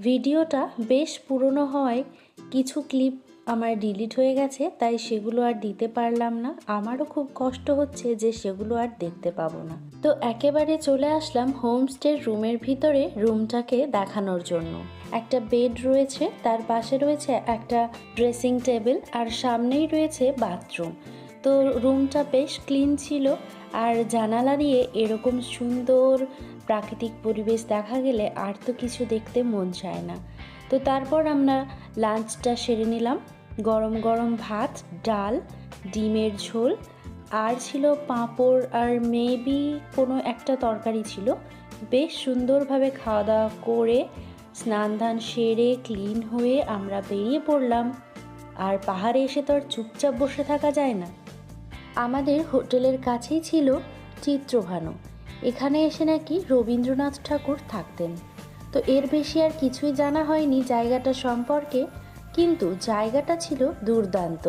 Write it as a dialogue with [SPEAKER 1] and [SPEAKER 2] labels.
[SPEAKER 1] ভিডিওটা বেশ পুরনো হওয়ায় কিছু ক্লিপ আমার ডিলিট হয়ে গেছে, তাই সেগুলো আর দিতে পারলাম না। আমারও খুব কষ্ট হচ্ছে যে সেগুলো আর দেখতে পাবো না। তো একেবারে চলে আসলাম হোমস্টের রুমের ভিতরে রুমটাকে দেখানোর জন্য। একটা বেড রয়েছে, তার পাশে রয়েছে একটা ড্রেসিং টেবিল আর সামনেই রয়েছে বাথরুম। তো রুমটা বেশ ক্লিন ছিল, আর জানালা দিয়ে এরকম সুন্দর প্রাকৃতিক পরিবেশ দেখা গেলে আর তো কিছু দেখতে মন চায় না। তো তারপর আমরা লাঞ্চটা সেরে নিলাম। গরম গরম ভাত, ডাল, ডিমের ঝোল, আর ছিল পাঁপড় আর মেবি কোনো একটা তরকারি ছিল। বেশ সুন্দরভাবে খাওয়া দাওয়া করে স্নান ধান সেরে ক্লিন হয়ে আমরা বেরিয়ে পড়লাম। আর পাহাড়ে এসে তো আর চুপচাপ বসে থাকা যায় না। আমাদের হোটেলের কাছেই ছিল চিত্রভানু। এখানে এসে নাকি রবীন্দ্রনাথ ঠাকুর থাকতেন। তো এর বেশি আর কিছুই জানা হয়নি জায়গাটা সম্পর্কে, কিন্তু জায়গাটা ছিল দুর্দান্ত।